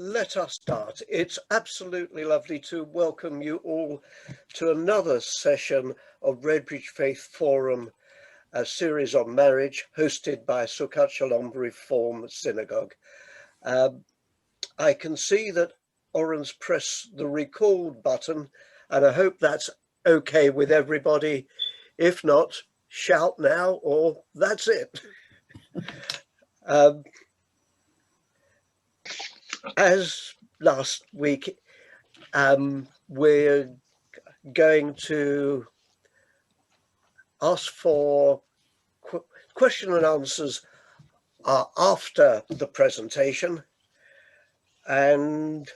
let us start. It's absolutely lovely to welcome you all to another session of Redbridge Faith Forum, a series on marriage hosted by Sukkat Shalom Reform Synagogue. I can see that Oren's pressed the record button, and I hope that's okay with everybody. If not, shout now or that's it. As last week, we're going to ask for question and answers after the presentation, and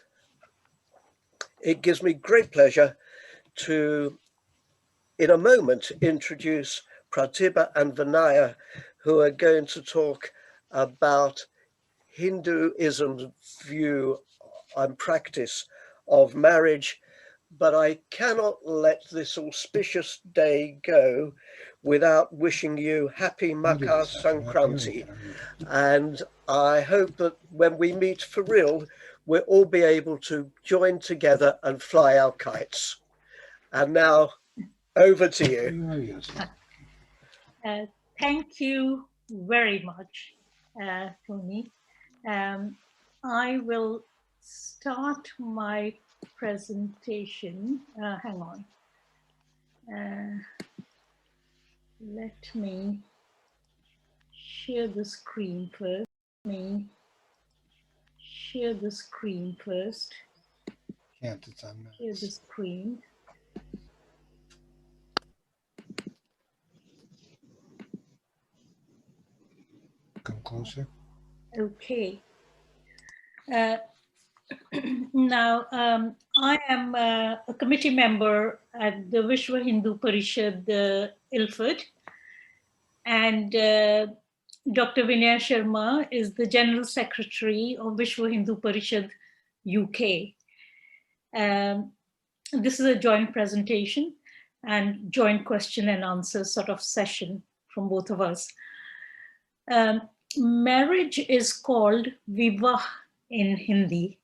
it gives me great pleasure to, in a moment, introduce Pratibha and Vinay, who are going to talk about Hinduism's view and practice of marriage. But I cannot let this auspicious day go without wishing you happy Makar Sankranti. And I hope that when we meet for real, we'll all be able to join together and fly our kites. And now, over to you. Thank you very much, Tony. I will start my presentation. Hang on. Let me share the screen first. Share the screen. Share the screen. Come closer. Okay. Now, I am a committee member at the Vishwa Hindu Parishad, Ilford, and Dr. Vinay Sharma is the General Secretary of Vishwa Hindu Parishad, UK. This is a joint presentation and joint question and answer sort of session from both of us. Marriage is called Vivah in Hindi.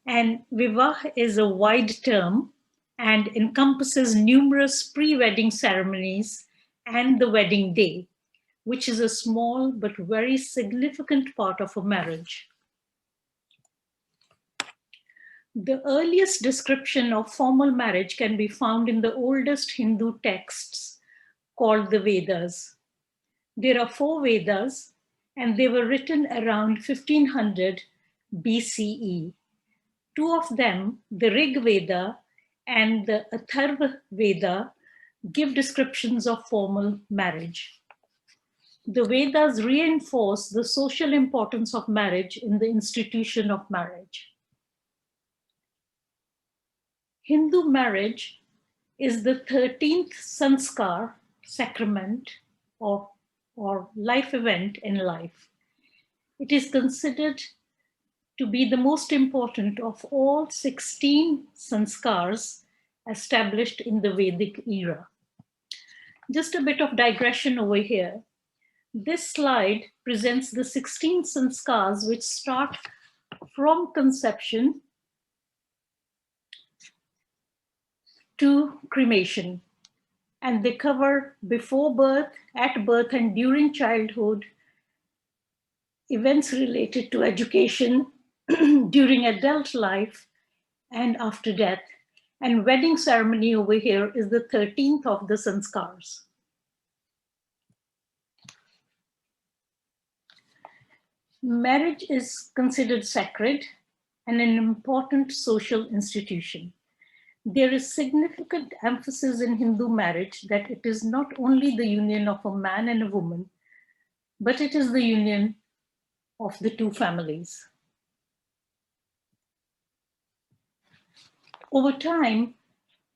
And Vivah is a wide term and encompasses numerous pre-wedding ceremonies and the wedding day, which is a small but very significant part of a marriage. The earliest description of formal marriage can be found in the oldest Hindu texts called the Vedas. There are 4 Vedas, and they were written around 1500 BCE. 2 of them, the Rig Veda and the Atharva Veda, give descriptions of formal marriage. The Vedas reinforce the social importance of marriage in the institution of marriage. Hindu marriage is the 13th sanskar, sacrament, or life event in life. It is considered to be the most important of all 16 sanskars established in the Vedic era. Just a bit of digression over here. This slide presents the 16 sanskars which start from conception to cremation, and they cover before birth, at birth, and during childhood, events related to education, during adult life, and after death. And wedding ceremony over here is the 13th of the sanskars. Marriage is considered sacred and an important social institution. There is significant emphasis in Hindu marriage that it is not only the union of a man and a woman, but it is the union of the 2 families. Over time,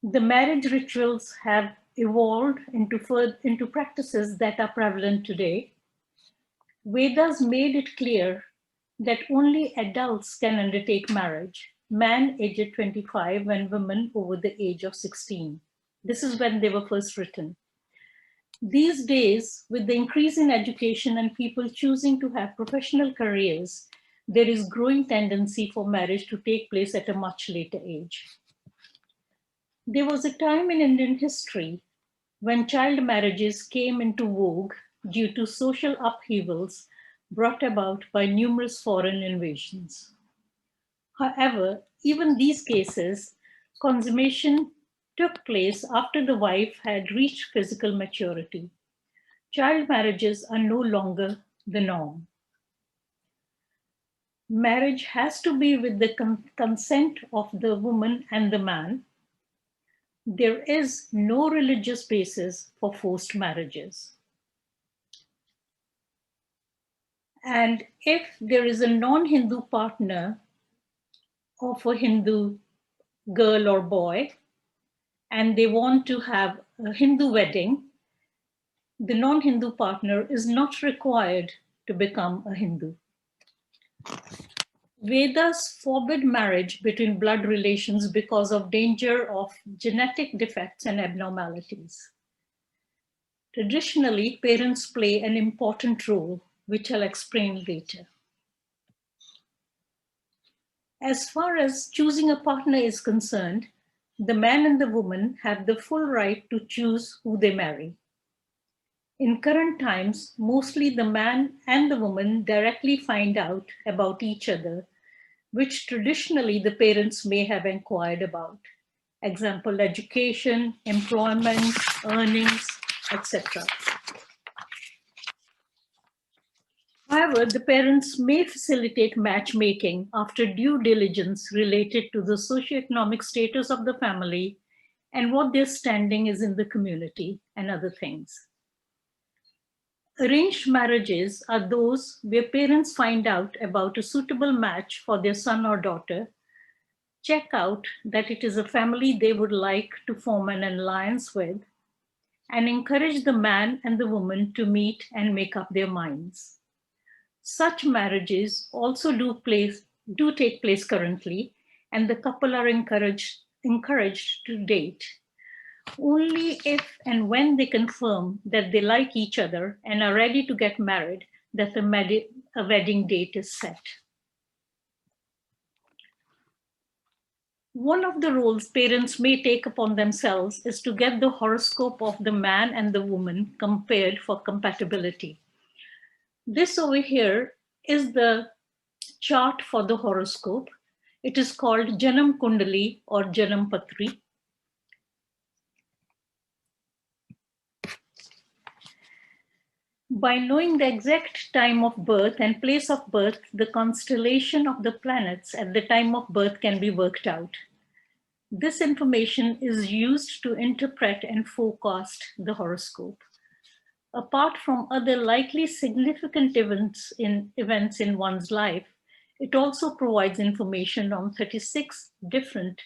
the marriage rituals have evolved into practices that are prevalent today. Vedas made it clear that only adults can undertake marriage, man aged 25 and women over the age of 16. This is when they were first written. These days, with the increase in education and people choosing to have professional careers, there is growing tendency for marriage to take place at a much later age. There was a time in Indian history when child marriages came into vogue due to social upheavals brought about by numerous foreign invasions. However, even these cases, consummation took place after the wife had reached physical maturity. Child marriages are no longer the norm. Marriage has to be with the consent of the woman and the man. There is no religious basis for forced marriages. And if there is a non-Hindu partner of a Hindu girl or boy, and they want to have a Hindu wedding, the non-Hindu partner is not required to become a Hindu. Vedas forbid marriage between blood relations because of danger of genetic defects and abnormalities. Traditionally, parents play an important role, which I'll explain later. As far as choosing a partner is concerned, the man and the woman have the full right to choose who they marry. In current times, mostly the man and the woman directly find out about each other, which traditionally the parents may have inquired about. Example, education, employment, earnings, etc. However, the parents may facilitate matchmaking after due diligence related to the socioeconomic status of the family and what their standing is in the community and other things. Arranged marriages are those where parents find out about a suitable match for their son or daughter, check out that it is a family they would like to form an alliance with, and encourage the man and the woman to meet and make up their minds. Such marriages also do take place currently, and the couple are encouraged to date only if and when they confirm that they like each other and are ready to get married, that a wedding date is set. One of the roles parents may take upon themselves is to get the horoscope of the man and the woman compared for compatibility. This over here is the chart for the horoscope. It is called Janam Kundali or Janam Patri. By knowing the exact time of birth and place of birth, the constellation of the planets at the time of birth can be worked out. This information is used to interpret and forecast the horoscope. Apart from other likely significant events in one's life, it also provides information on 36 different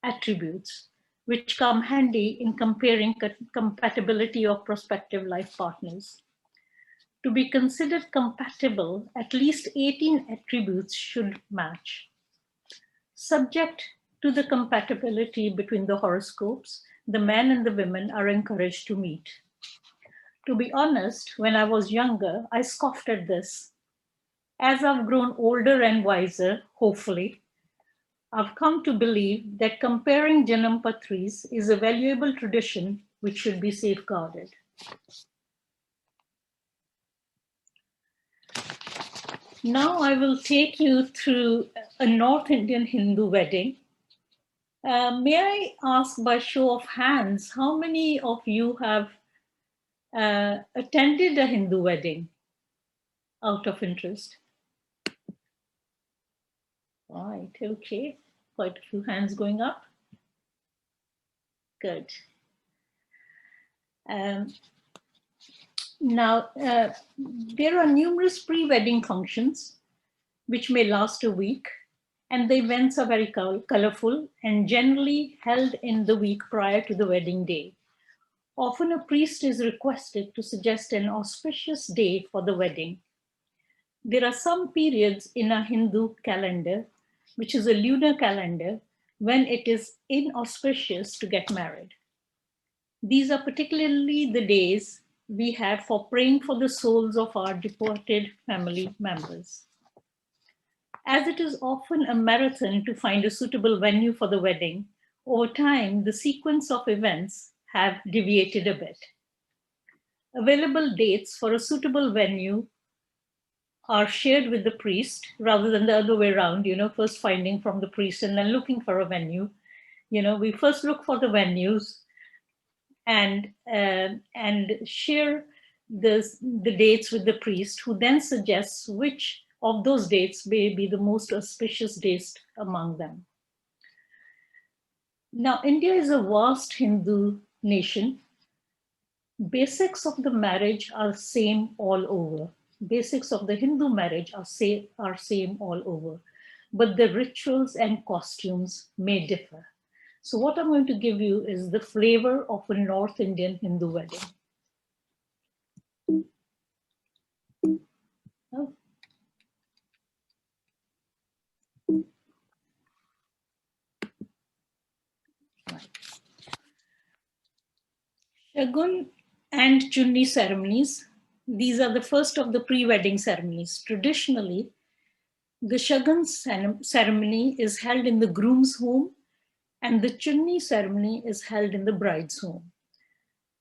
attributes, which come handy in comparing compatibility of prospective life partners. To be considered compatible, at least 18 attributes should match. Subject to the compatibility between the horoscopes, the man and the women are encouraged to meet. To be honest, when I was younger, I scoffed at this. As I've grown older and wiser, hopefully, I've come to believe that comparing Janam Patris is a valuable tradition which should be safeguarded. Now I will take you through a North Indian Hindu wedding. May I ask by show of hands, how many of you have attended a Hindu wedding out of interest? Right, okay. Quite a few hands going up. Good. Now, there are numerous pre-wedding functions which may last a week, and the events are very colorful and generally held in the week prior to the wedding day. Often a priest is requested to suggest an auspicious day for the wedding. There are some periods in a Hindu calendar, which is a lunar calendar, when it is inauspicious to get married. These are particularly the days we have for praying for the souls of our departed family members. As it is often a marathon to find a suitable venue for the wedding, over time, the sequence of events have deviated a bit. Available dates for a suitable venue are shared with the priest rather than the other way around, first finding from the priest and then looking for a venue. We first look for the venues and share the dates with the priest, who then suggests which of those dates may be the most auspicious dates among them. Now, India is a vast Hindu nation. Basics of the marriage are same all over. Basics of the Hindu marriage are same all over, but the rituals and costumes may differ. So what I'm going to give you is the flavor of a North Indian Hindu wedding. Oh. Shagun and chunni ceremonies. These are the first of the pre-wedding ceremonies. Traditionally, the Shagun ceremony is held in the groom's home and the chunni ceremony is held in the bride's home.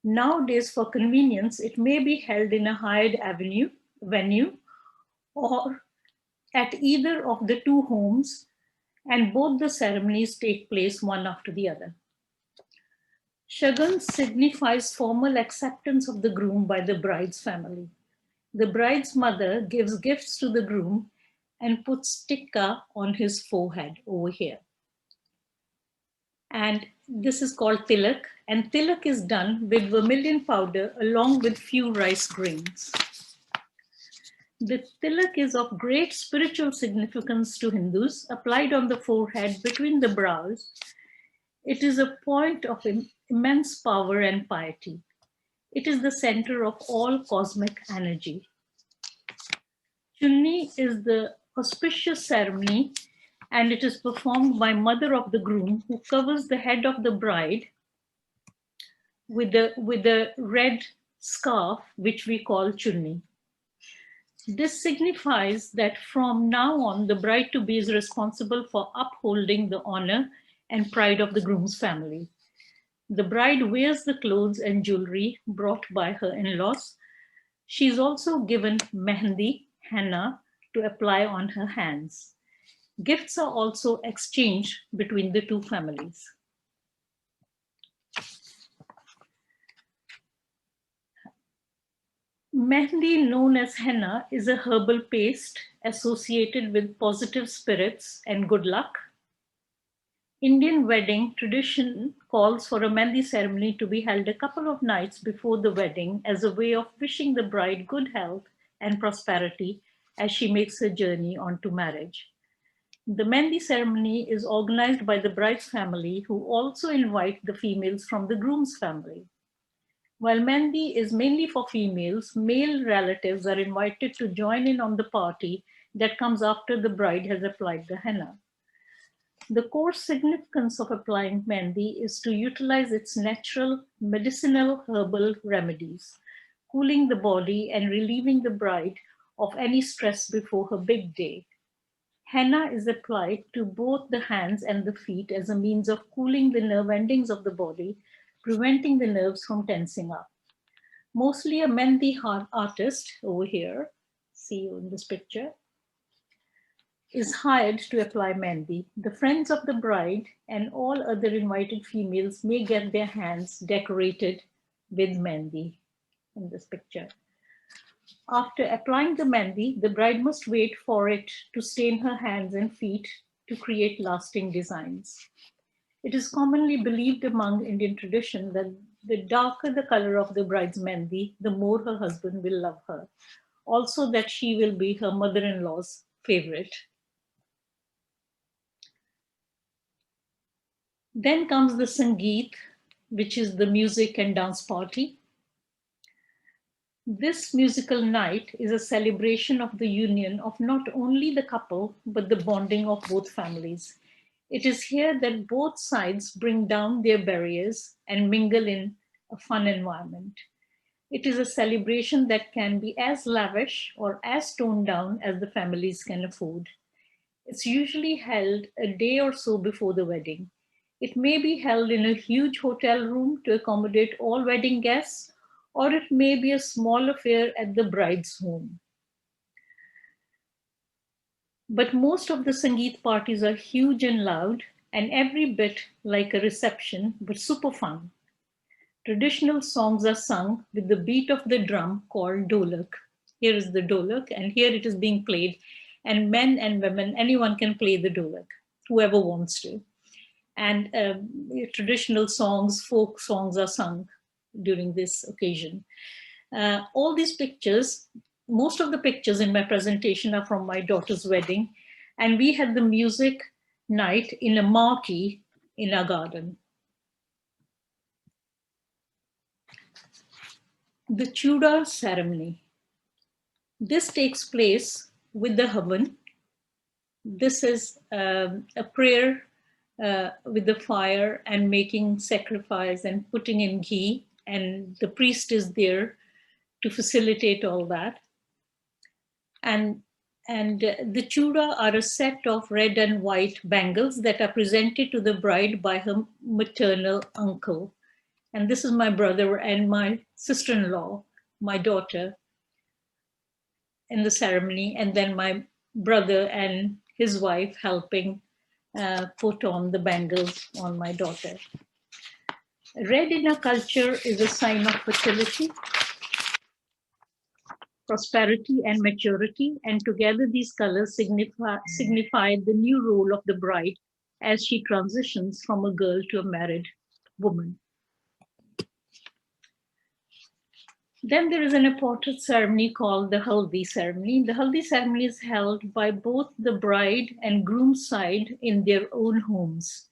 Nowadays, for convenience, it may be held in a hired venue or at either of the two homes, and both the ceremonies take place one after the other. Shagun signifies formal acceptance of the groom by the bride's family. The bride's mother gives gifts to the groom and puts tikka on his forehead over here. And this is called tilak, and tilak is done with vermilion powder along with few rice grains. The tilak is of great spiritual significance to Hindus, applied on the forehead between the brows. It is a point of immense power and piety. It is the center of all cosmic energy. Chunni is the auspicious ceremony, and it is performed by mother of the groom, who covers the head of the bride with a red scarf, which we call chunni. This signifies that from now on, the bride-to-be is responsible for upholding the honor and pride of the groom's family. The bride wears the clothes and jewelry brought by her in-laws. She is also given mehndi, henna, to apply on her hands. Gifts are also exchanged between the two families. Mehndi, known as henna, is a herbal paste associated with positive spirits and good luck. Indian wedding tradition calls for a mehndi ceremony to be held a couple of nights before the wedding as a way of wishing the bride good health and prosperity as she makes her journey onto marriage. The mehndi ceremony is organized by the bride's family, who also invite the females from the groom's family. While mehndi is mainly for females, male relatives are invited to join in on the party that comes after the bride has applied the henna. The core significance of applying mehndi is to utilize its natural medicinal herbal remedies, cooling the body and relieving the bride of any stress before her big day. Henna is applied to both the hands and the feet as a means of cooling the nerve endings of the body, preventing the nerves from tensing up. Mostly a mehndi artist over here, see you in this picture, is hired to apply mehndi. The friends of the bride and all other invited females may get their hands decorated with mehndi in this picture. After applying the mehndi, the bride must wait for it to stain her hands and feet to create lasting designs. It is commonly believed among Indian tradition that the darker the color of the bride's mehndi, the more her husband will love her. Also that she will be her mother-in-law's favorite. Then comes the Sangeet, which is the music and dance party. This musical night is a celebration of the union of not only the couple, but the bonding of both families. It is here that both sides bring down their barriers and mingle in a fun environment. It is a celebration that can be as lavish or as toned down as the families can afford. It's usually held a day or so before the wedding. It may be held in a huge hotel room to accommodate all wedding guests, or it may be a small affair at the bride's home. But most of the Sangeet parties are huge and loud, and every bit like a reception, but super fun. Traditional songs are sung with the beat of the drum called dolak. Here is the dolak, and here it is being played, and men and women, anyone can play the dolak, whoever wants to. And traditional songs, folk songs are sung during this occasion. All these pictures, most of the pictures in my presentation are from my daughter's wedding, and we had the music night in a marquee in our garden. The Chuda ceremony. This takes place with the Havan. This is a prayer with the fire and making sacrifice and putting in ghee, and the priest is there to facilitate all that. And the chuda are a set of red and white bangles that are presented to the bride by her maternal uncle. And this is my brother and my sister-in-law, my daughter, in the ceremony, and then my brother and his wife helping put on the bangles on my daughter. Red in our culture is a sign of fertility, prosperity, and maturity, and together these colors signify the new role of the bride as she transitions from a girl to a married woman. Then there is an important ceremony called the Haldi ceremony. The Haldi ceremony is held by both the bride and groom's side in their own homes,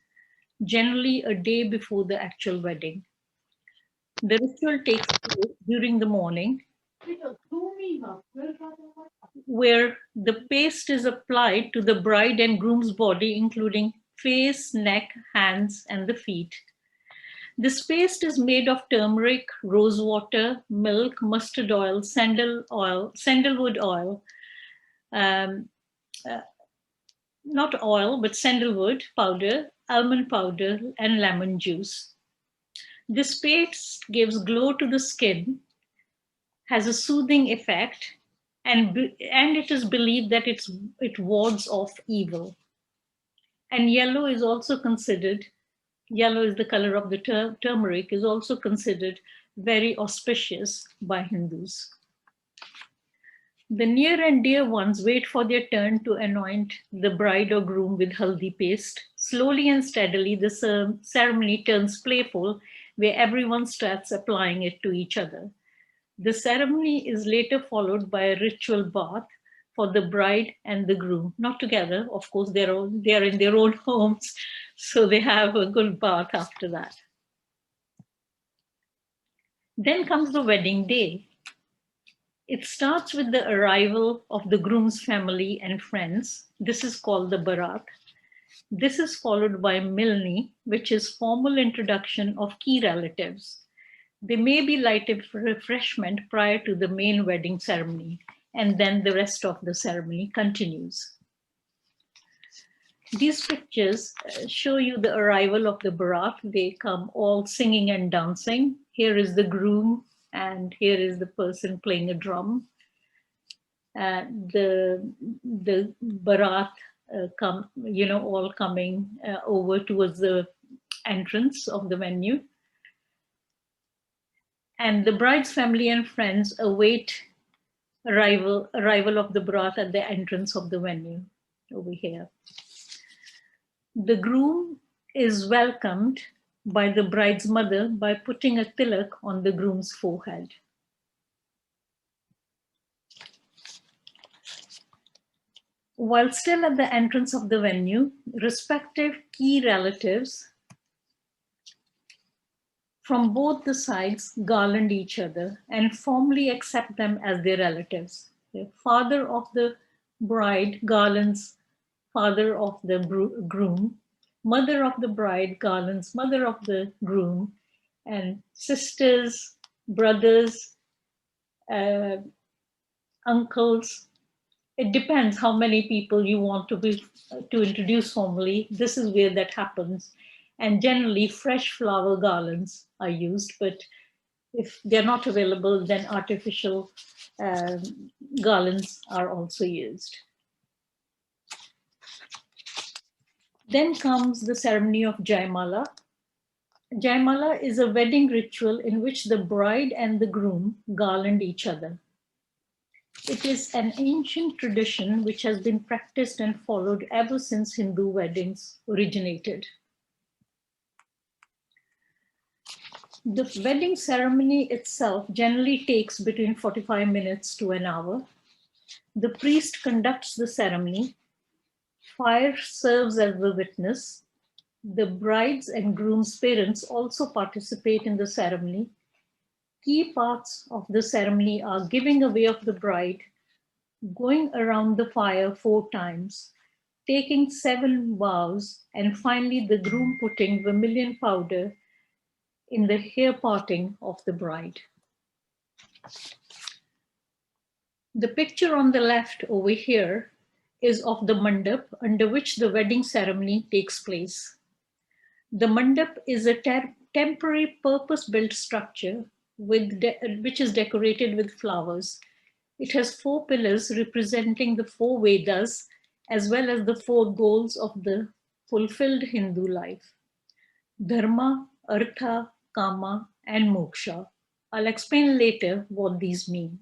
generally a day before the actual wedding. The ritual takes place during the morning, where the paste is applied to the bride and groom's body, including face, neck, hands, and the feet. This paste is made of turmeric, rose water, milk, mustard oil, sandalwood oil, not oil, but sandalwood powder, almond powder, and lemon juice. This paste gives glow to the skin, has a soothing effect, and it is believed that it wards off evil. And yellow is also considered, yellow is the color of the turmeric, is also considered very auspicious by Hindus. The near and dear ones wait for their turn to anoint the bride or groom with haldi paste. Slowly and steadily, the ceremony turns playful, where everyone starts applying it to each other. The ceremony is later followed by a ritual bath for the bride and the groom. Not together, of course, they are in their own homes, so they have a good bath after that. Then comes the wedding day. It starts with the arrival of the groom's family and friends. This is called the Barat. This is followed by Milni, which is formal introduction of key relatives. They may be lighted for refreshment prior to the main wedding ceremony, and then the rest of the ceremony continues. These pictures show you the arrival of the Barat. They come all singing and dancing. Here is the groom, and here is the person playing a drum. The Barat come, all coming over towards the entrance of the venue. And the bride's family and friends await arrival of the Barat at the entrance of the venue over here. The groom is welcomed by the bride's mother by putting a tilak on the groom's forehead. While still at the entrance of the venue, respective key relatives from both the sides garland each other and formally accept them as their relatives. The father of the bride garlands father of the groom, mother of the bride garlands mother of the groom, and sisters, brothers, uncles, It depends how many people you want to introduce formally. This is where that happens. And generally fresh flower garlands are used, but if they're not available, then artificial um, garlands are also used. Then comes the ceremony of Jaimala. Jaimala is a wedding ritual in which the bride and the groom garland each other. It is an ancient tradition which has been practiced and followed ever since Hindu weddings originated. The wedding ceremony itself generally takes between 45 minutes to an hour. The priest conducts the ceremony. Fire serves as the witness. The bride's and groom's parents also participate in the ceremony. Key parts of the ceremony are giving away of the bride, going around the fire 4 times, taking 7 vows, and finally the groom putting vermilion powder in the hair parting of the bride. The picture on the left over here is of the mandap under which the wedding ceremony takes place. The mandap is a temporary purpose-built structure which is decorated with flowers. It has 4 pillars representing the 4 Vedas as well as the 4 goals of the fulfilled Hindu life: Dharma, Artha, Kama, and Moksha. I'll explain later what these mean.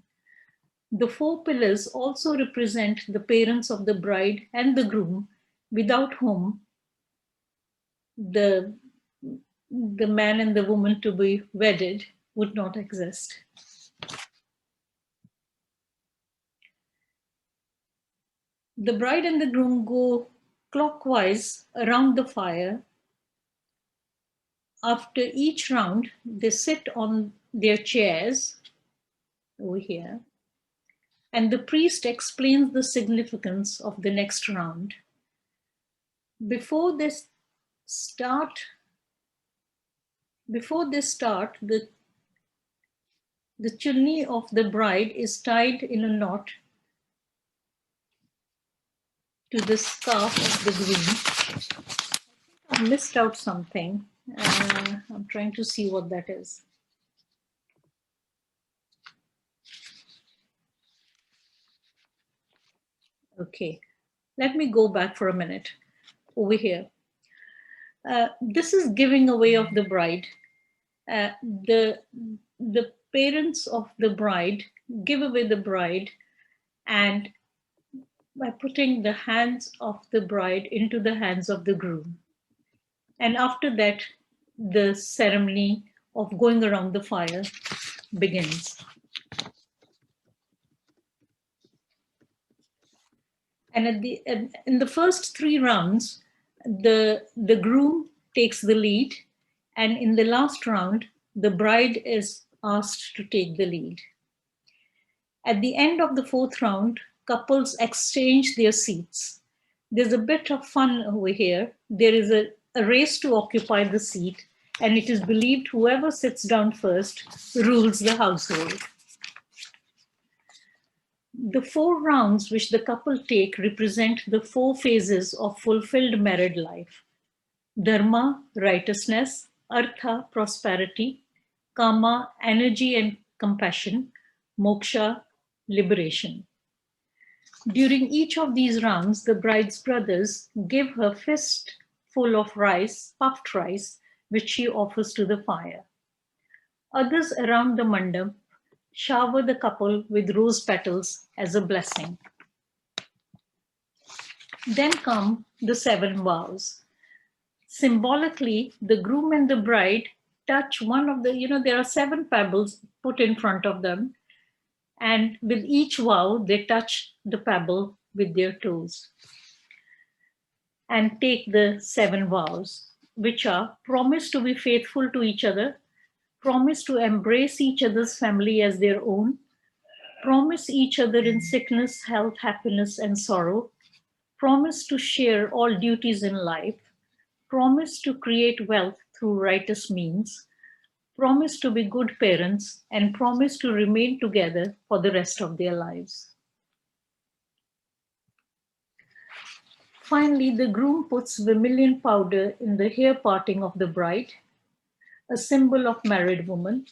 The 4 pillars also represent the parents of the bride and the groom, without whom the man and the woman to be wedded would not exist. The bride and the groom go clockwise around the fire. After each round, they sit on their chairs over here, and the priest explains the significance of the next round. Before they start, the chunni of the bride is tied in a knot to the scarf of the groom. I think I missed out something. I'm trying to see what that is. Okay, let me go back for a minute over here. This is giving away of the bride. The parents of the bride give away the bride, and by putting the hands of the bride into the hands of the groom. And after that, the ceremony of going around the fire begins. And in the first 3 rounds, the groom takes the lead, and in the last round, the bride is asked to take the lead. At the end of the 4th round, couples exchange their seats. There's a bit of fun over here. There is a race to occupy the seat, and it is believed whoever sits down first rules the household. The 4 rounds which the couple take represent the 4 phases of fulfilled married life: Dharma, righteousness; Artha, prosperity; Kama, energy and compassion; Moksha, liberation. During each of these rounds, the bride's brothers give her fist full of rice, puffed rice, which she offers to the fire. Others around the mandap shower the couple with rose petals as a blessing. Then come the 7 vows. Symbolically, the groom and the bride touch one of the, there are 7 pebbles put in front of them, and with each vow, they touch the pebble with their toes and take the 7 vows, which are: promise to be faithful to each other, promise to embrace each other's family as their own, promise each other in sickness, health, happiness, and sorrow, promise to share all duties in life, promise to create wealth through righteous means, promise to be good parents, and promise to remain together for the rest of their lives. Finally, the groom puts vermilion powder in the hair parting of the bride, a symbol of married woman.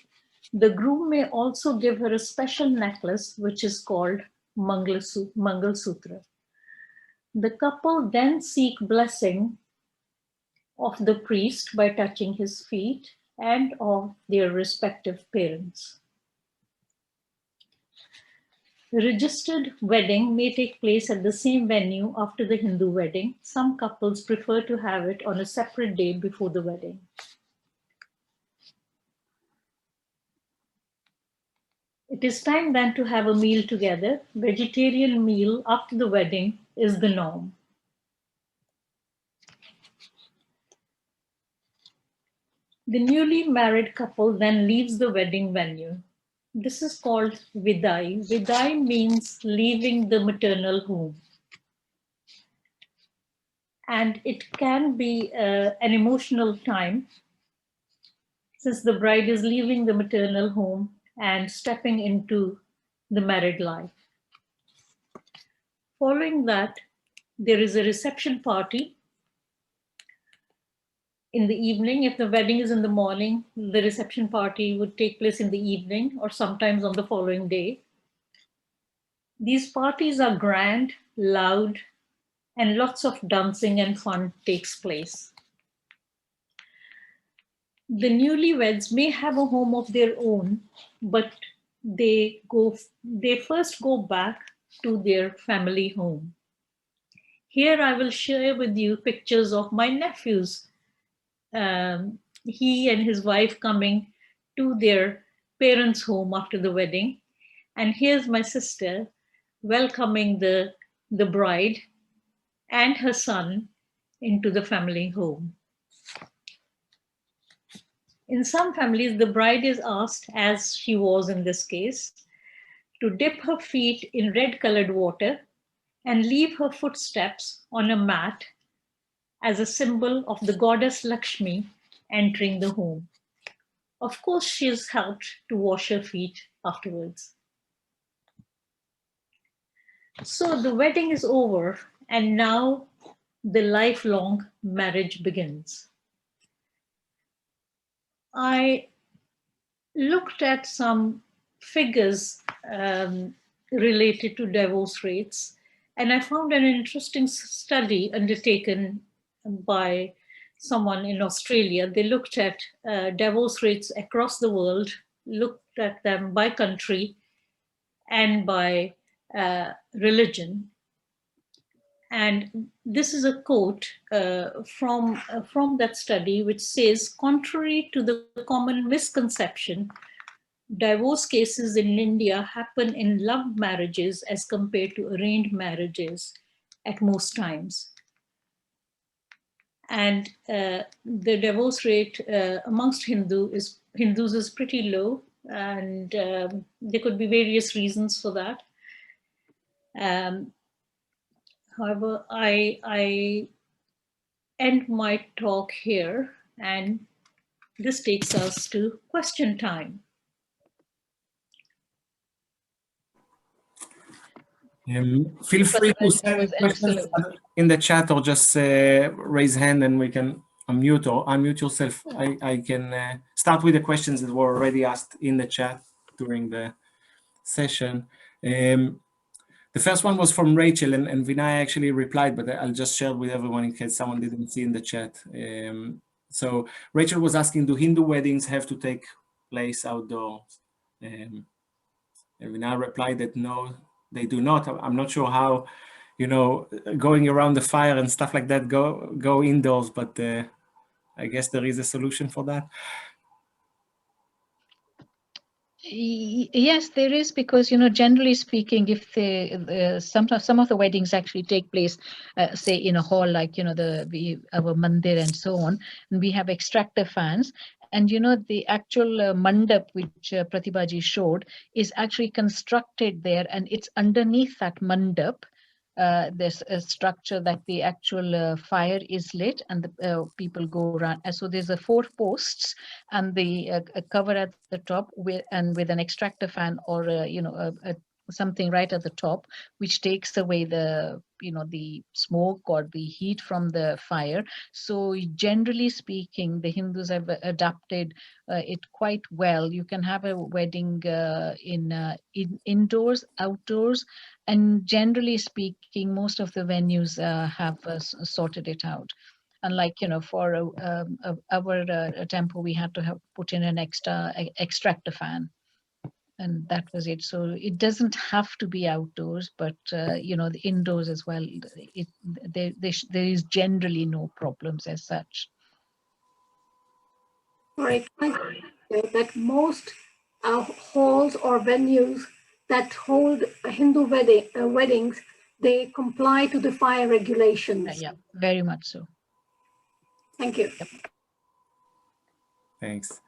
The groom may also give her a special necklace, which is called Mangal Sutra. The couple then seek blessing of the priest by touching his feet and of their respective parents. The registered wedding may take place at the same venue after the Hindu wedding. Some couples prefer to have it on a separate day before the wedding. It is time then to have a meal together. Vegetarian meal after the wedding is the norm. The newly married couple then leaves the wedding venue. This is called Vidai. Vidai means leaving the maternal home. And it can be an emotional time since the bride is leaving the maternal home and stepping into the married life. Following that, there is a reception party in the evening. If the wedding is in the morning, the reception party would take place in the evening or sometimes on the following day. These parties are grand, loud, and lots of dancing and fun takes place. The newlyweds may have a home of their own, but they first go back to their family home. Here I will share with you pictures of my nephews. He and his wife coming to their parents' home after the wedding. And here's my sister welcoming the bride and her son into the family home. In some families, the bride is asked, as she was in this case, to dip her feet in red-colored water and leave her footsteps on a mat as a symbol of the goddess Lakshmi entering the home. Of course, she is helped to wash her feet afterwards. So the wedding is over, and now the lifelong marriage begins. I looked at some figures related to divorce rates, and I found an interesting study undertaken by someone in Australia. They looked at divorce rates across the world, looked at them by country and by religion. And this is a quote from that study, which says, contrary to the common misconception, divorce cases in India happen in love marriages as compared to arranged marriages at most times. And the divorce rate amongst Hindus is pretty low, and there could be various reasons for that. However, I end my talk here, and this takes us to question time. Feel free to send questions in the chat or just raise hand and we can unmute or unmute yourself. I can start with the questions that were already asked in the chat during the session. The first one was from Rachel, and Vinay actually replied, but I'll just share with everyone in case someone didn't see in the chat. So Rachel was asking, do Hindu weddings have to take place outdoors? And Vinay replied that no, they do not. I'm not sure how, going around the fire and stuff like that go indoors, but I guess there is a solution for that. Yes, there is, because generally speaking, if some of the weddings actually take place, say in a hall like our mandir and so on, and we have extractor fans, and the actual mandap which Pratibha ji showed is actually constructed there, and it's underneath that mandap. There's a structure that the actual fire is lit, and the people go around. And so there's 4 posts and the cover at the top with an extractor fan or a something right at the top, which takes away the, the smoke or the heat from the fire. So generally speaking, the Hindus have adapted it quite well. You can have a wedding in indoors, outdoors, and generally speaking, most of the venues have sorted it out. Unlike, for our temple, we had to have put in an extra extractor fan, and that was it. So it doesn't have to be outdoors, but the indoors as well. There is generally no problems as such. Right. I think that most halls or venues that hold Hindu weddings, they comply to the fire regulations. Yeah, very much so. Thank you. Yep. Thanks.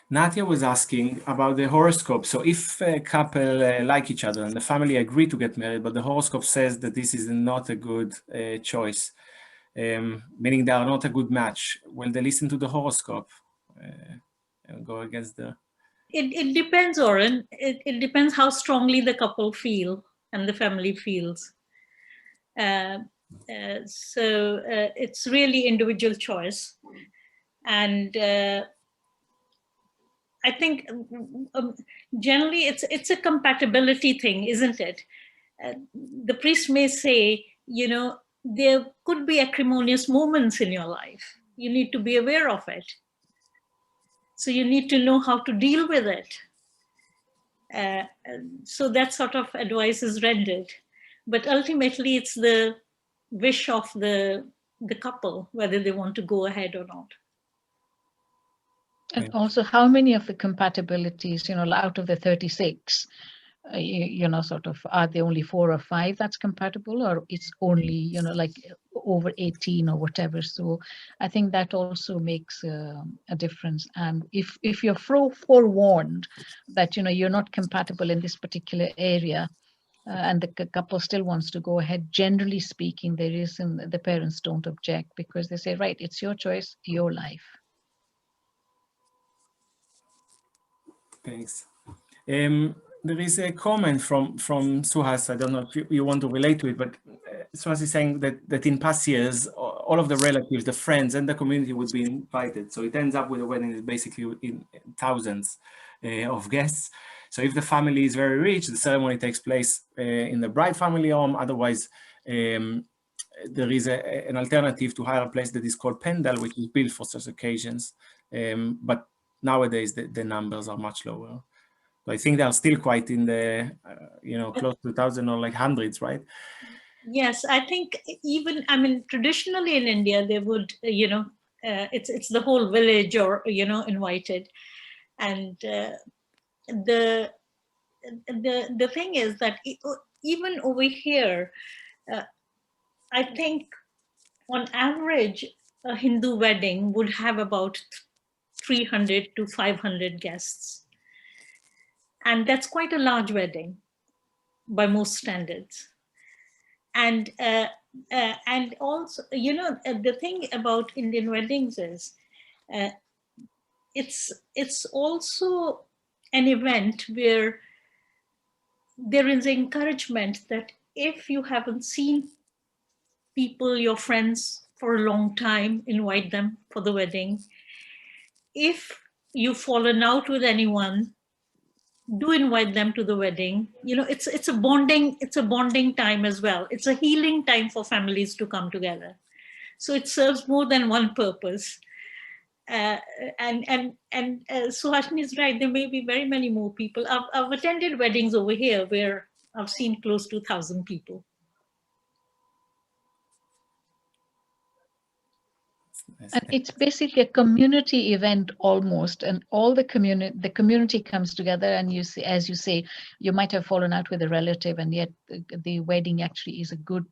Nadia was asking about the horoscope. So if a couple like each other and the family agree to get married, but the horoscope says that this is not a good choice, meaning they are not a good match, will they listen to the horoscope and go against the... It depends, Oren. It depends how strongly the couple feel and the family feels. So it's really individual choice. And I think generally it's a compatibility thing, isn't it? The priest may say, there could be acrimonious moments in your life. You need to be aware of it. So you need to know how to deal with it. So that sort of advice is rendered. But ultimately, it's the wish of the couple, whether they want to go ahead or not. And also, how many of the compatibilities, out of the 36, sort of, are there only 4 or 5 that's compatible, or it's only, like over 18 or whatever? So I think that also makes a difference. And if you're forewarned that, you're not compatible in this particular area, and the couple still wants to go ahead, generally speaking, the parents don't object, because they say, right, it's your choice, your life. Thanks. There is a comment from Suhas. I don't know if you want to relate to it, but Suhas is saying that in past years, all of the relatives, the friends, and the community would be invited. So it ends up with a wedding is basically in thousands of guests. So if the family is very rich, the ceremony takes place in the bride family home. Otherwise, there is an alternative to hire a place that is called Pendal, which is built for such occasions. But nowadays, the numbers are much lower. So I think they are still quite in the, close to 1,000 or like hundreds, right? Yes, I think traditionally in India, they would, it's the whole village or, invited. And the thing is that even over here, I think on average, a Hindu wedding would have about 300 to 500 guests. And that's quite a large wedding by most standards. And also, the thing about Indian weddings is it's also an event where there is encouragement that if you haven't seen people, your friends, for a long time, invite them for the wedding. If you've fallen out with anyone, do invite them to the wedding. It's a bonding time as well. It's a healing time for families to come together. So it serves more than one purpose. And Suhashini is right. There may be very many more people. I've attended weddings over here where I've seen close to 1,000 people. And it's basically a community event almost, and all the community comes together. And you see, as you say, you might have fallen out with a relative, and yet the wedding actually is a good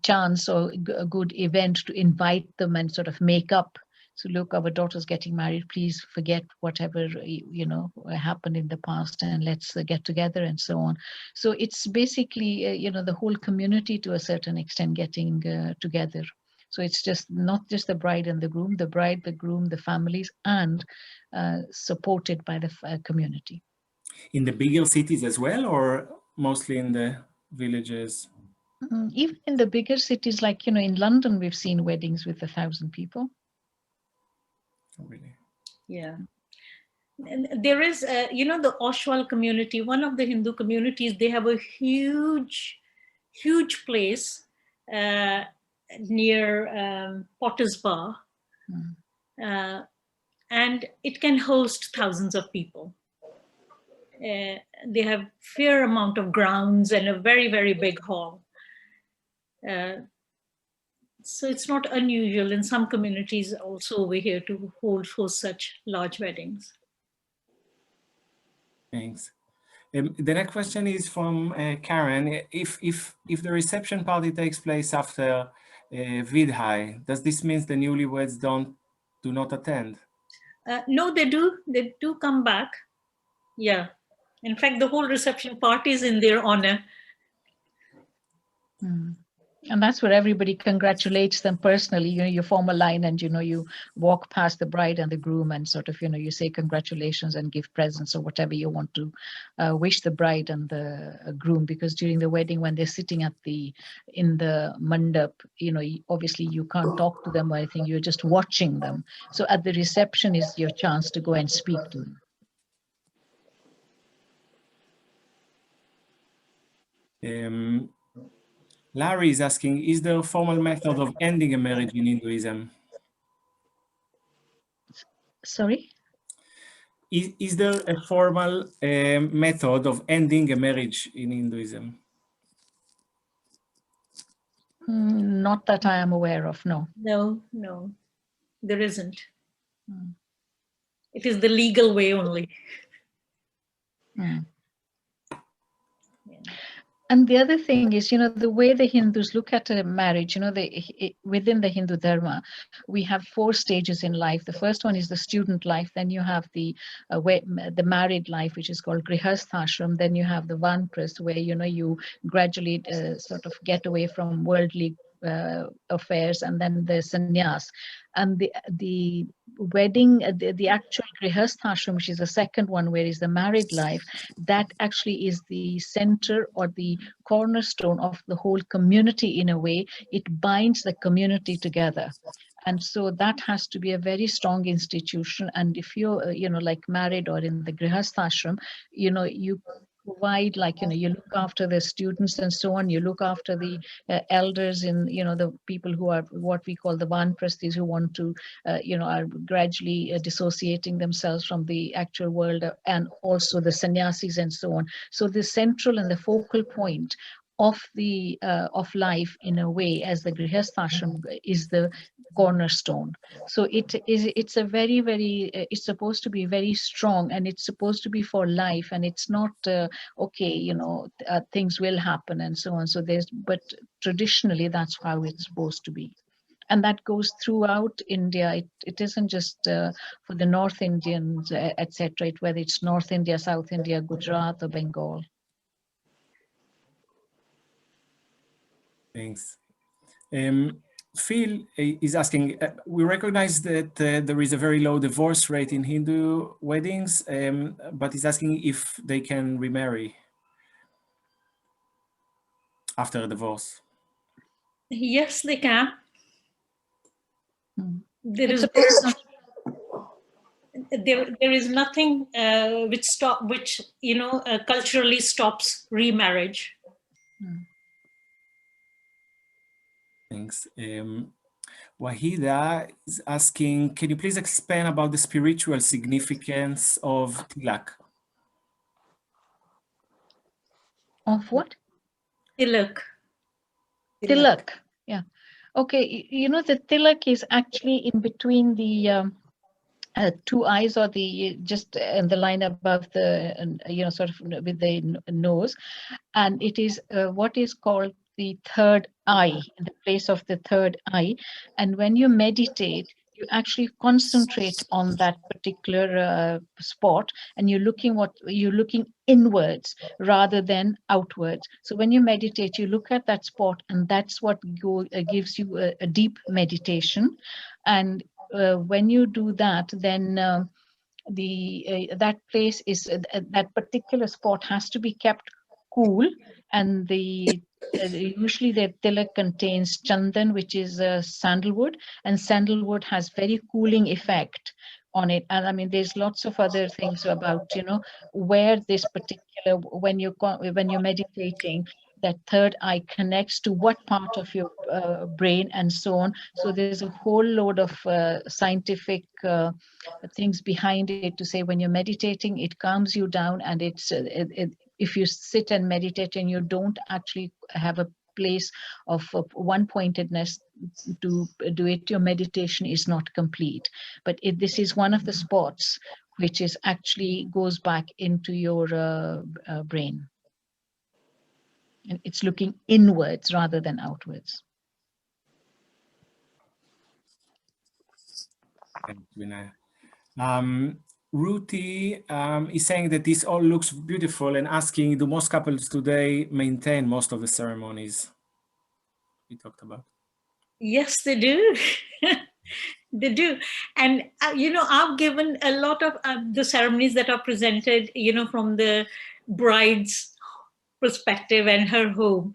chance or a good event to invite them and sort of make up. So look, our daughter's getting married. Please forget whatever happened in the past, and let's get together and so on. So it's basically the whole community to a certain extent getting together. So it's just not just the bride and the groom, the families, and supported by the community. In the bigger cities as well, or mostly in the villages? Even in the bigger cities, like, in London, we've seen weddings with 1,000 people. Oh, really? Yeah. And there is, the Oswal community, one of the Hindu communities, they have a huge place near Potter's Bar. And it can host thousands of people. They have fair amount of grounds and a very, very big hall. So it's not unusual in some communities also over here to host such large weddings. Thanks. The next question is from Karen. If the reception party takes place after Vidhai, does this mean the newlyweds do not attend? No, they do. They do come back. Yeah. In fact, the whole reception party is in their honor. And that's where everybody congratulates them personally. You form a line and, you walk past the bride and the groom and sort of, you say congratulations and give presents or whatever you want to wish the bride and the groom, because during the wedding, when they're sitting in the mandap, obviously you can't talk to them or anything. You're just watching them. So at the reception is your chance to go and speak to them. Larry is asking, is there a formal method of ending a marriage in Hinduism? Sorry? Is there a formal method of ending a marriage in Hinduism? Not that I am aware of, no. No, there isn't. It is the legal way only. And the other thing is, the way the Hindus look at a marriage, within the Hindu Dharma, we have 4 stages in life. The first one is the student life. Then you have the married life, which is called Grihasthashram. Then you have the Vanprastha, where, you gradually sort of get away from worldly affairs, and then the sannyas. And the wedding, the actual Grihasthashram, which is the second one, where is the married life, that actually is the center or the cornerstone of the whole community in a way. It binds the community together. And so that has to be a very strong institution. And if you're, like married or in the Grihasthashram, you provide, like, you look after the students and so on. You look after the elders in, the people who are what we call the Vanprasthis, who want to, are gradually dissociating themselves from the actual world, and also the sannyasis and so on. So the central and the focal point of the of life, in a way, as the Grihasthashram, is the cornerstone. So it's a very, very it's supposed to be very strong, and it's supposed to be for life, and it's not okay, things will happen and so on. So but traditionally that's how it's supposed to be, and that goes throughout India. It isn't just for the North Indians, etc., whether it's North India, South India, Gujarat or Bengal. Thanks. Phil is asking, we recognize that there is a very low divorce rate in Hindu weddings, but he's asking if they can remarry after a divorce. Yes, they can. There is nothing which culturally stops remarriage. Thanks. Wahida is asking, can you please explain about the spiritual significance of tilak? Of what? Tilak. Tilak. Yeah. Okay. The tilak is actually in between the 2 eyes, or just in the line above the, sort of with the nose. And it is what is called the third eye, in the place of the third eye. And when you meditate, you actually concentrate on that particular spot, and you're looking inwards rather than outwards. So when you meditate, you look at that spot, and that's what gives you a deep meditation. And when you do that, then that place is that particular spot has to be kept cool, and usually the tilak contains chandan, which is sandalwood, and sandalwood has very cooling effect on it. And I mean, there's lots of other things about, where this particular, when you're meditating, that third eye connects to what part of your brain and so on. So there's a whole load of scientific things behind it to say when you're meditating, it calms you down, and if you sit and meditate and you don't actually have a place of one-pointedness to do it, your meditation is not complete. But this is one of the spots which is actually goes back into your brain. And it's looking inwards rather than outwards. Thanks, Vinay. Ruti is saying that this all looks beautiful and asking, do most couples today maintain most of the ceremonies we talked about? Yes, they do. They do. And, I've given a lot of the ceremonies that are presented, from the bride's perspective and her home.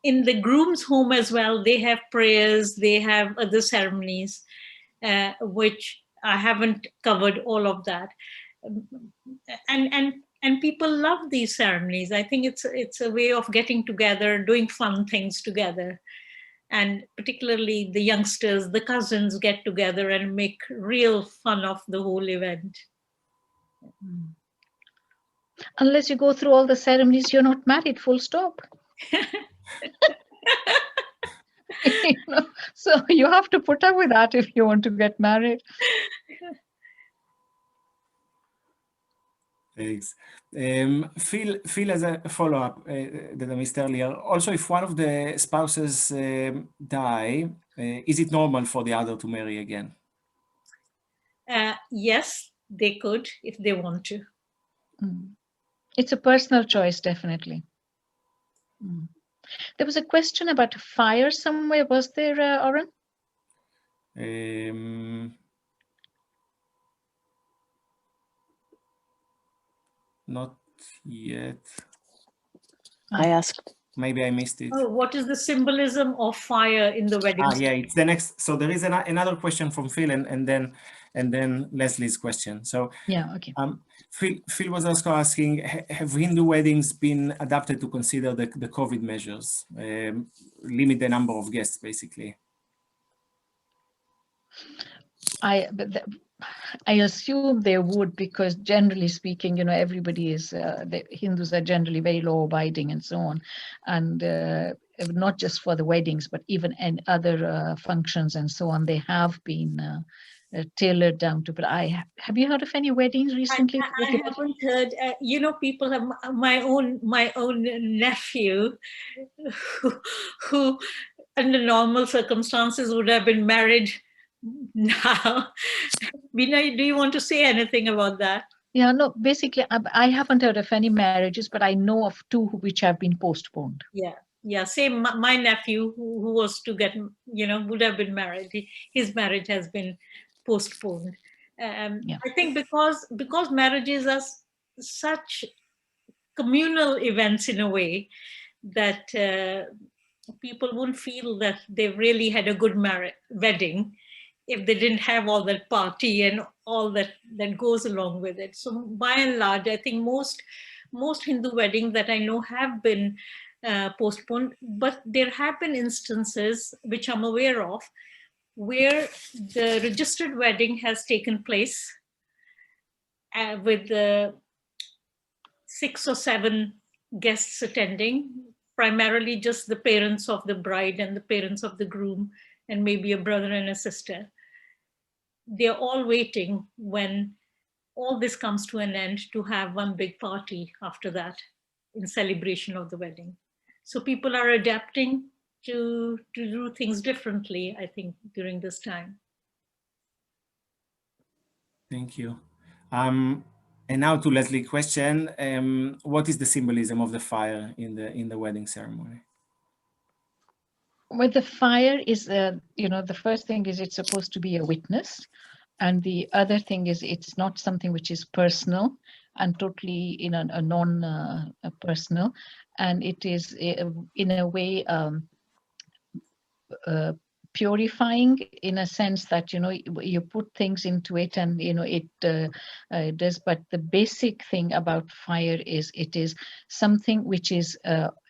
In the groom's home as well, they have prayers, they have other ceremonies, which I haven't covered all of that. And people love these ceremonies. I think it's a way of getting together, doing fun things together. And particularly the youngsters, the cousins get together and make real fun of the whole event. Unless you go through all the ceremonies, you're not married, full stop. So you have to put up with that if you want to get married. Thanks. Phil has a follow-up that I missed earlier. Also, if one of the spouses die, is it normal for the other to marry again? Yes, they could if they want to. It's a personal choice, definitely. There was a question about fire somewhere. Was there, Oren? Not yet. I asked. Maybe I missed it. Oh, what is the symbolism of fire in the wedding? Yeah, it's the next. So there is another question from Phil, and then Leslie's question. So yeah, okay. Phil was also asking, have Hindu weddings been adapted to consider the COVID measures, limit the number of guests, basically? I assume they would, because generally speaking, everybody is, the Hindus are generally very law abiding and so on. And not just for the weddings, but even in other functions and so on, they have been tailored down to. But have you heard of any weddings recently? I haven't heard. People have my own nephew who under normal circumstances would have been married now. Vinay, do you want to say anything about that? Yeah, no, basically, I haven't heard of any marriages, but I know of two which have been postponed. Yeah. Same. My nephew who was to get, would have been married. His marriage has been postponed. I think because marriages are such communal events in a way that people won't feel that they've really had a good wedding if they didn't have all that party and all that goes along with it. So by and large, I think most Hindu weddings that I know have been postponed, but there have been instances which I'm aware of where the registered wedding has taken place with 6 or 7 guests attending, primarily just the parents of the bride and the parents of the groom, and maybe a brother and a sister. They're all waiting when all this comes to an end to have one big party after that in celebration of the wedding. So people are adapting to do things differently, I think, during this time. Thank you. And now to Leslie's question, what is the symbolism of the fire in the wedding ceremony? Well, the fire is, the first thing is it's supposed to be a witness. And the other thing is it's not something which is personal and totally a non-personal. And it is in a way purifying, in a sense that you put things into it and it does. But the basic thing about fire is it is something which is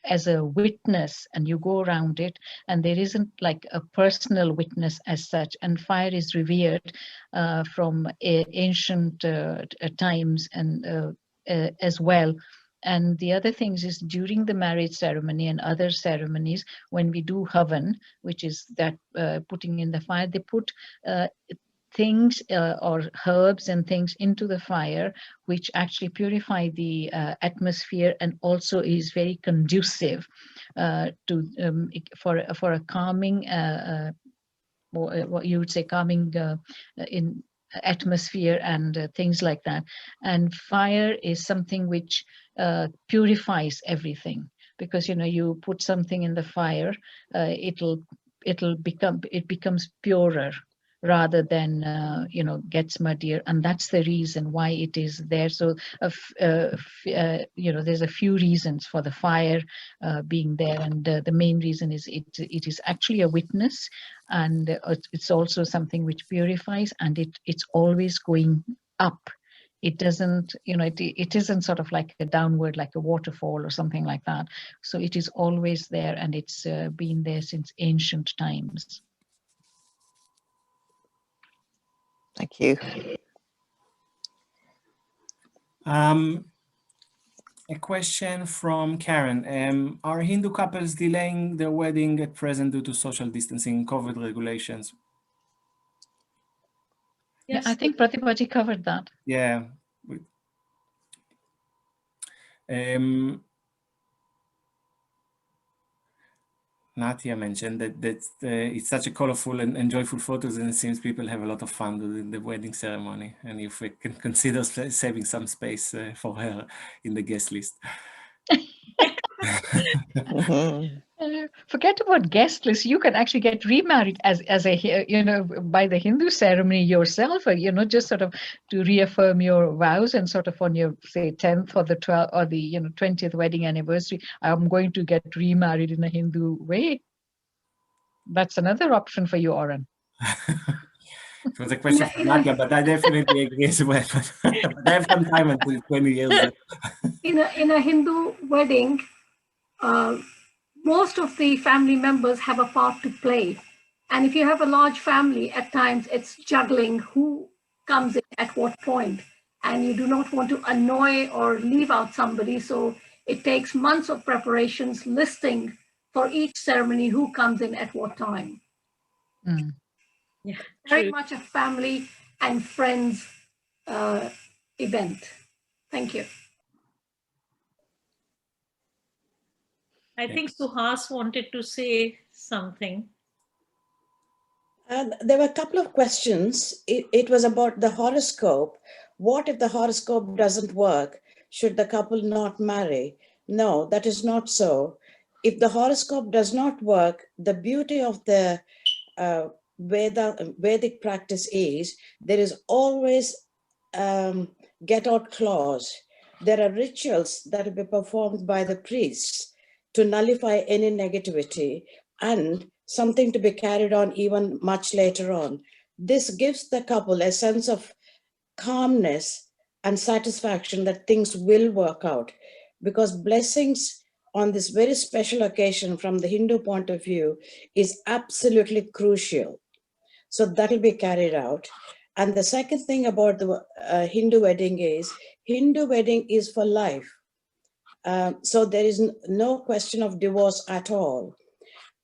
as a witness, and you go around it, and there isn't like a personal witness as such. And fire is revered from ancient times and as well. And the other things is during the marriage ceremony and other ceremonies, when we do havan, which is that putting in the fire, they put things or herbs and things into the fire, which actually purify the atmosphere and also is very conducive to for a calming, what you would say, calming in atmosphere and things like that. And fire is something which purifies everything, because you put something in the fire, it becomes purer rather than gets muddier, and that's the reason why it is there. So there's a few reasons for the fire being there, and the main reason is it is actually a witness, and it's also something which purifies, and it's always going up. It doesn't, it isn't sort of like a downward, like a waterfall or something like that. So it is always there, and it's been there since ancient times. Thank you. A question from Karen. Are Hindu couples delaying their wedding at present due to social distancing, COVID regulations? Yes. Yeah, I think Pratibha covered that. Yeah. Natia mentioned that it's such a colorful and joyful photos, and it seems people have a lot of fun during the wedding ceremony. And if we can consider saving some space for her in the guest list. Forget about guest list. You can actually get remarried as a by the Hindu ceremony yourself, or just sort of to reaffirm your vows, and sort of on your, say, 10th or the 12th or the 20th wedding anniversary, I'm going to get remarried in a Hindu way. That's another option for you, Oren. It was a question for Nadia, but I definitely agree as well. But I have some time until 20 years. In a Hindu wedding, most of the family members have a part to play. And if you have a large family, at times it's juggling who comes in at what point. And you do not want to annoy or leave out somebody. So it takes months of preparations, listing for each ceremony who comes in at what time. Mm. Yeah, very much a family and friends event. Thank you. I think Suhas wanted to say something. There were a couple of questions. It was about the horoscope. What if the horoscope doesn't work? Should the couple not marry? No, that is not so. If the horoscope does not work, the beauty of the Vedic practice is there is always get out clause. There are rituals that will be performed by the priests to nullify any negativity, and something to be carried on even much later on. This gives the couple a sense of calmness and satisfaction that things will work out, because blessings on this very special occasion from the Hindu point of view is absolutely crucial. So that will be carried out. And the second thing about the Hindu wedding is for life. So there is no question of divorce at all.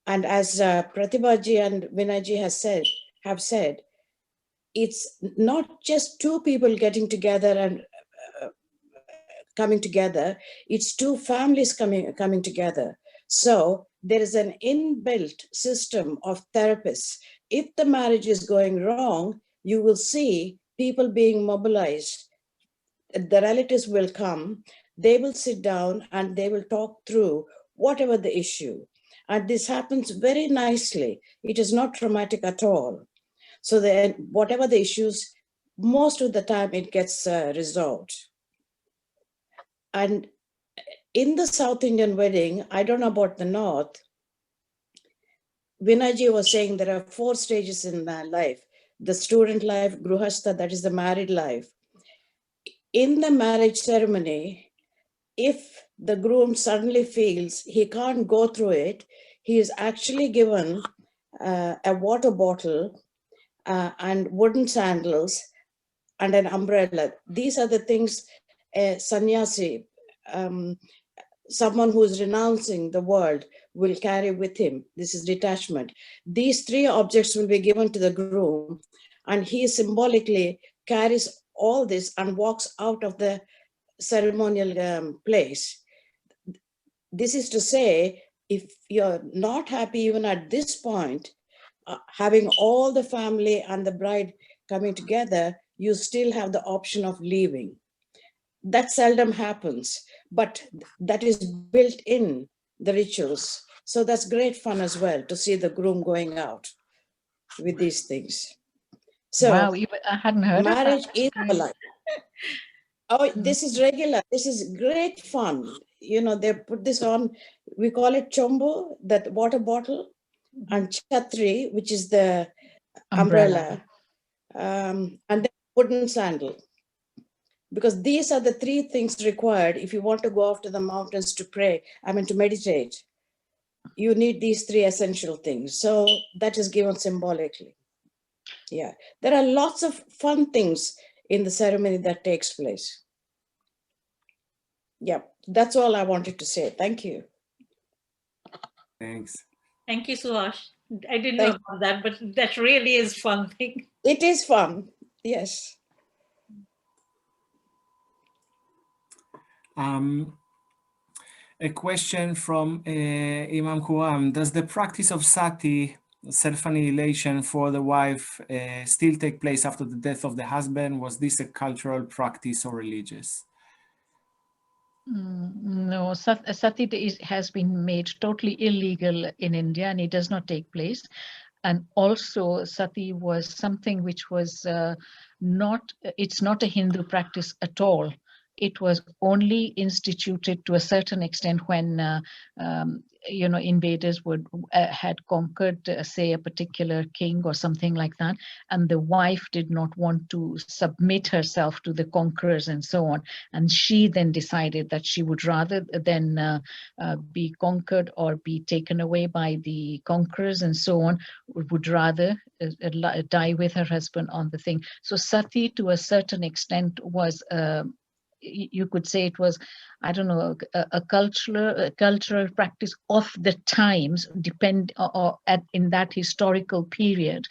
And as Pratibha ji and Vinay ji have said, it's not just two people getting together and coming together, it's two families coming together. So there is an inbuilt system of therapists. If the marriage is going wrong, you will see people being mobilized. The relatives will come, they will sit down and they will talk through whatever the issue. And this happens very nicely. It is not traumatic at all. So then whatever the issues, most of the time it gets resolved. And in the South Indian wedding, I don't know about the North, Vinay was saying there are 4 stages in life. The student life, Gruhastha, that is the married life. In the marriage ceremony, if the groom suddenly feels he can't go through it, he is actually given a water bottle and wooden sandals and an umbrella. These are the things a sannyasi, someone who is renouncing the world, will carry with him. This is detachment. These 3 objects will be given to the groom, and he symbolically carries all this and walks out of the ceremonial place. This is to say, if you're not happy even at this point, having all the family and the bride coming together, you still have the option of leaving. That seldom happens, but that is built in the rituals. So that's great fun as well, to see the groom going out with these things. So Wow, I hadn't heard marriage of is that. alive. Oh, this is regular. This is great fun. You know, they put this on, we call it chombo, that water bottle, and chatri, which is the umbrella, and then wooden sandal. Because these are the 3 things required if you want to go off to the mountains to pray, to meditate. You need these 3 essential things. So that is given symbolically. Yeah, there are lots of fun things in the ceremony that takes place. Yeah, that's all I wanted to say. Thank you. Thanks. Thank you, Suhash. I didn't know about that, but that really is fun thing. It is fun, yes. A question from Imam Kuram. Does the practice of sati, self-annihilation for the wife, still take place after the death of the husband? Was this a cultural practice or religious? No, sati has been made totally illegal in India, and it does not take place. And also sati was something which was it's not a Hindu practice at all. It was only instituted to a certain extent when invaders had conquered, say, a particular king or something like that, and the wife did not want to submit herself to the conquerors and so on, and she then decided that she would rather than be conquered or be taken away by the conquerors and so on, would rather die with her husband on the thing. So sati, to a certain extent, was you could say it was, I don't know, a cultural practice of the times, in that historical period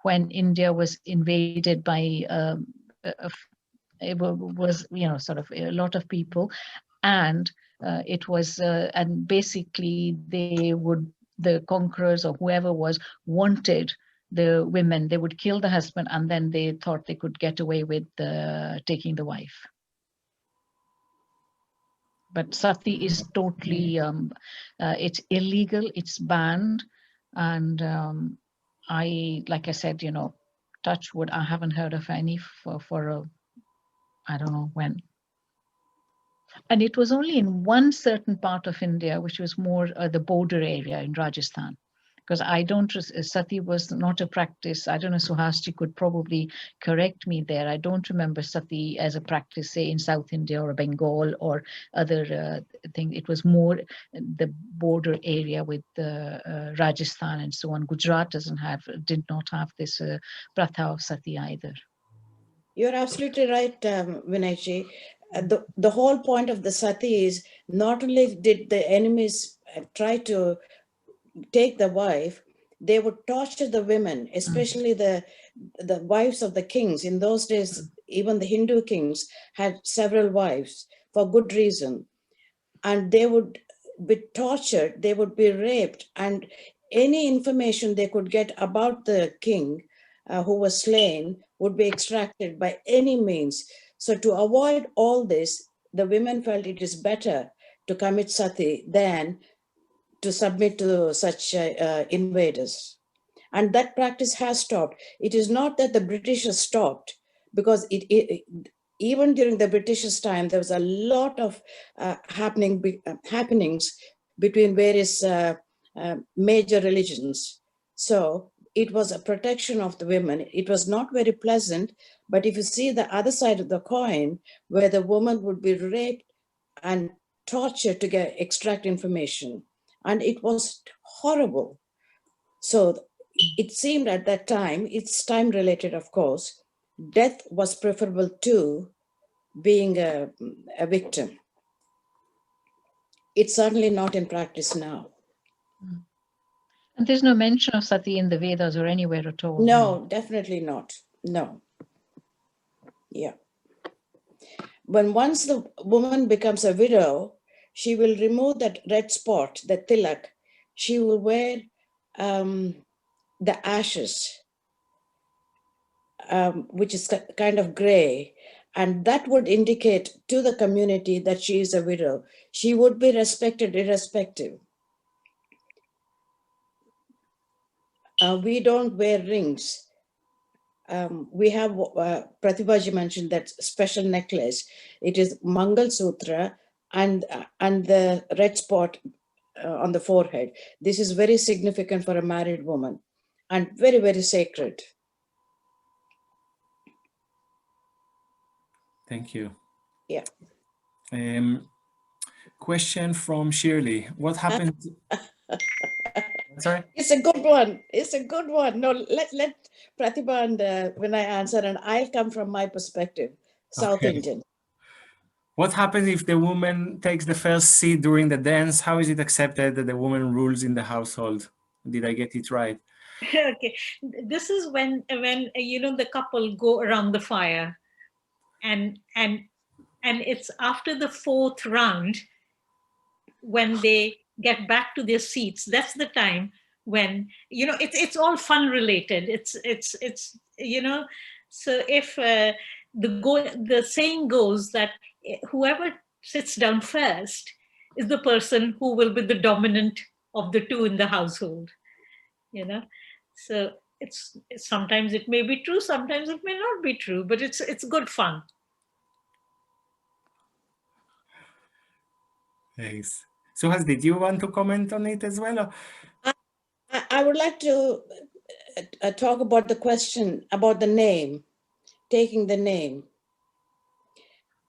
when India was invaded by it was sort of a lot of people, and it was and basically the conquerors or whoever wanted the women, they would kill the husband, and then they thought they could get away with taking the wife. But sati is totally, it's illegal, it's banned. And like I said, touch wood, I haven't heard of any for I don't know when. And it was only in one certain part of India, which was more the border area in Rajasthan. Because sati was not a practice. I don't know, Suhasji could probably correct me there. I don't remember sati as a practice, say, in South India or Bengal or other thing. It was more the border area with Rajasthan and so on. Gujarat did not have this pratha of sati either. You're absolutely right, Vinayji. The whole point of the sati is not only did the enemies try to take the wife, they would torture the women, especially the wives of the kings. In those days, even the Hindu kings had several wives for good reason. And they would be tortured, they would be raped, and any information they could get about the king who was slain would be extracted by any means. So to avoid all this, the women felt it is better to commit sati than to submit to such invaders. And that practice has stopped. It is not that the Britishers stopped, because even during the Britishers' time, there was a lot of happenings between various major religions. So it was a protection of the women. It was not very pleasant, but if you see the other side of the coin, where the woman would be raped and tortured to extract information, and it was horrible. So it seemed at that time, it's time related, of course, death was preferable to being a victim. It's certainly not in practice now. And there's no mention of sati in the Vedas or anywhere at all. No, definitely not. No. Yeah. When once the woman becomes a widow, she will remove that red spot, the tilak. She will wear the ashes, which is kind of gray. And that would indicate to the community that she is a widow. She would be respected irrespective. We don't wear rings. We have, Pratibha mentioned that special necklace. It is Mangal Sutra and the red spot on the forehead. This is very significant for a married woman and very, very sacred. Thank you. Yeah. Question from Shirley. What happened? Sorry? It's a good one. It's a good one. No, let Pratibha and Vinay answer, and I'll come from my perspective, South Okay. Indian. What happens if the woman takes the first seat during the dance? How is it accepted that the woman rules in the household? Did I get it right? Okay, this is when the couple go around the fire, and it's after the fourth round when they get back to their seats. That's the time when it's all fun related. It's so if the saying goes that whoever sits down first is the person who will be the dominant of the two in the household. So it's sometimes it may be true, sometimes it may not be true, but it's good fun. Thanks. Suhas, did you want to comment on it as well? I would like to talk about the question about the name, taking the name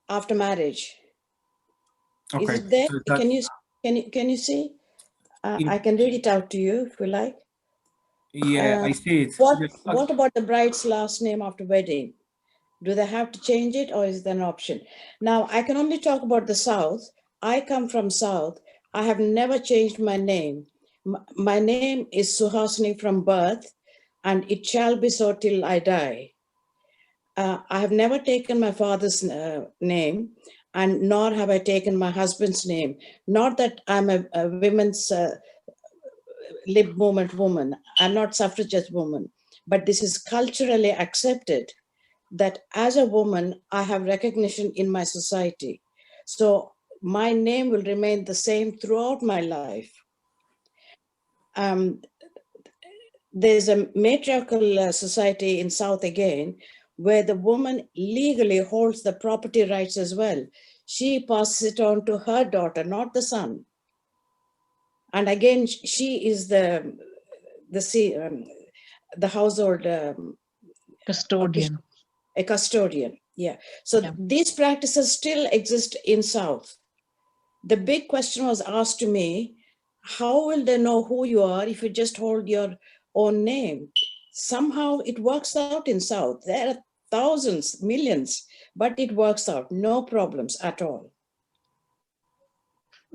after marriage. Okay. Is it there? So that, Can you see? I can read it out to you if you like. yeah, I see it. What about the bride's last name after wedding? Do they have to change it, or is there an option? Now, I can only talk about the South. I come from South. I have never changed my name. My name is Suhasini from birth, and it shall be so till I die. I have never taken my father's name, and nor have I taken my husband's name. Not that I'm a women's lib movement woman. I'm not suffragette woman, but this is culturally accepted that as a woman, I have recognition in my society. So my name will remain the same throughout my life. There's a matriarchal society in South again, where the woman legally holds the property rights as well. She passes it on to her daughter, not the son. And again, she is the household Custodian. A custodian, yeah. So these practices still exist in South. The big question was asked to me, how will they know who you are if you just hold your own name? Somehow it works out in South. There are thousands, millions, but it works out, no problems at all.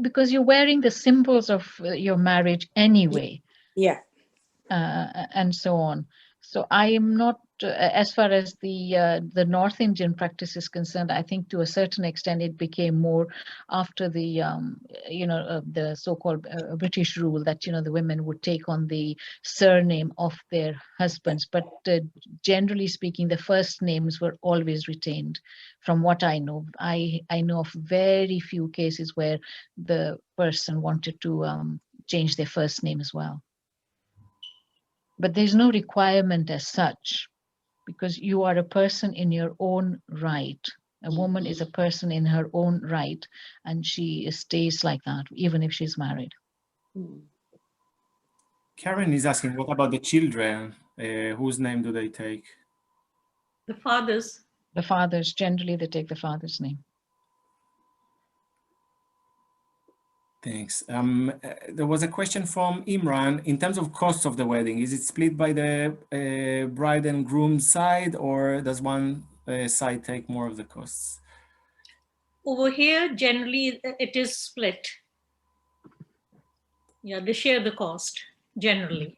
Because you're wearing the symbols of your marriage anyway. Yeah. And so on. So I am not as far as the North Indian practice is concerned, I think to a certain extent it became more after the the so-called British rule that the women would take on the surname of their husbands. But generally speaking, the first names were always retained. From what I know, I know of very few cases where the person wanted to change their first name as well. But there's no requirement as such, because you are a person in your own right. A woman is a person in her own right, and she stays like that, even if she's married. Karen is asking, what about the children? Whose name do they take? The fathers. The fathers, generally they take the father's name. Thanks. There was a question from Imran. In terms of costs of the wedding, is it split by the bride and groom side, or does one side take more of the costs? Over here, generally, it is split. Yeah, they share the cost, generally.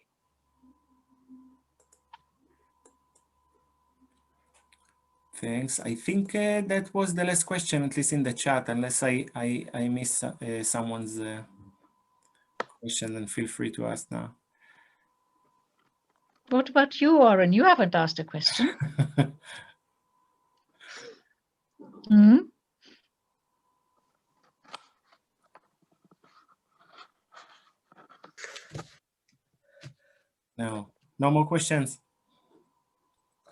Thanks. I think that was the last question, at least in the chat, unless I miss someone's question, then feel free to ask now. What about you, Oren? You haven't asked a question. Hmm? No, no more questions.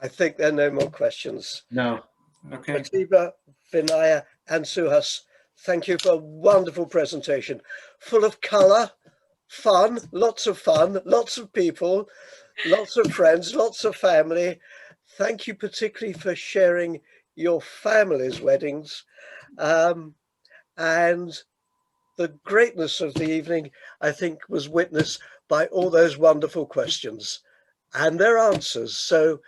I think there are no more questions. No. Okay. Pratibha, Vinay, and Suhas, thank you for a wonderful presentation, full of colour, fun, lots of people, lots of friends, lots of family. Thank you particularly for sharing your family's weddings. And the greatness of the evening, I think, was witnessed by all those wonderful questions and their answers. So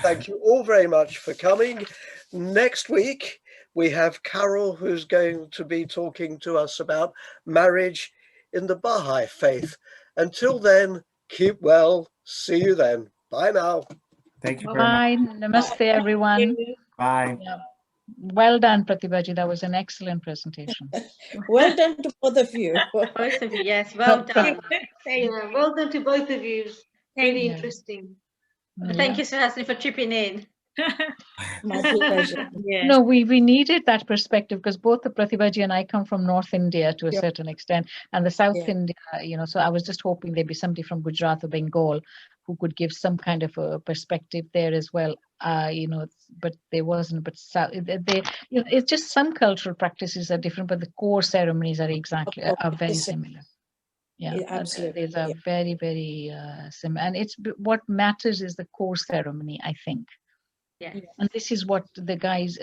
thank you all very much for coming. Next week, we have Carol, who's going to be talking to us about marriage in the Baha'i faith. Until then, keep well. See you then. Bye now. Thank you very Bye. much. Namaste, everyone. Bye. Yeah. Well done, Pratibha. That was an excellent presentation. Well done to both of you. Both of you, yes, well done. Thank Yeah, well done to both of you. Really you. interesting. Yeah. Thank you, Suhasini, for chipping in. My pleasure. Yes. No, we needed that perspective because both the Pratibha and I come from North India to a Yeah. certain extent, and the South Yeah. India, so I was just hoping there'd be somebody from Gujarat or Bengal who could give some kind of a perspective there as well. But there wasn't. But it's just some cultural practices are different, but the core ceremonies are are very similar. Yeah, Absolutely. these are very, very similar, and what matters is the core ceremony, I think. Yes. And this is what the guys,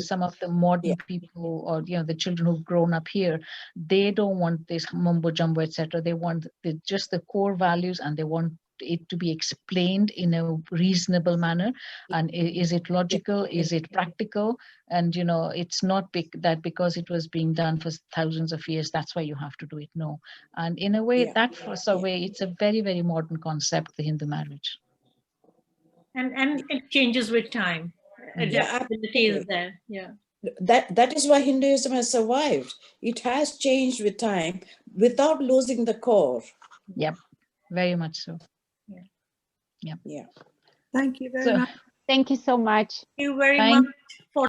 some of the modern people, or the children who've grown up here, they don't want this mumbo jumbo, etc. They want just the core values, and they want it to be explained in a reasonable manner. And is it logical? Is it practical? And it's not that because it was being done for thousands of years, that's why you have to do it. No. And in a way, it's a very, very modern concept, the Hindu marriage. And it changes with time. Adaptability is there. Yeah. That is why Hinduism has survived. It has changed with time without losing the core. Yep, very much so. Yeah. Thank you very much. Thank you so much. Thank you very Thank much for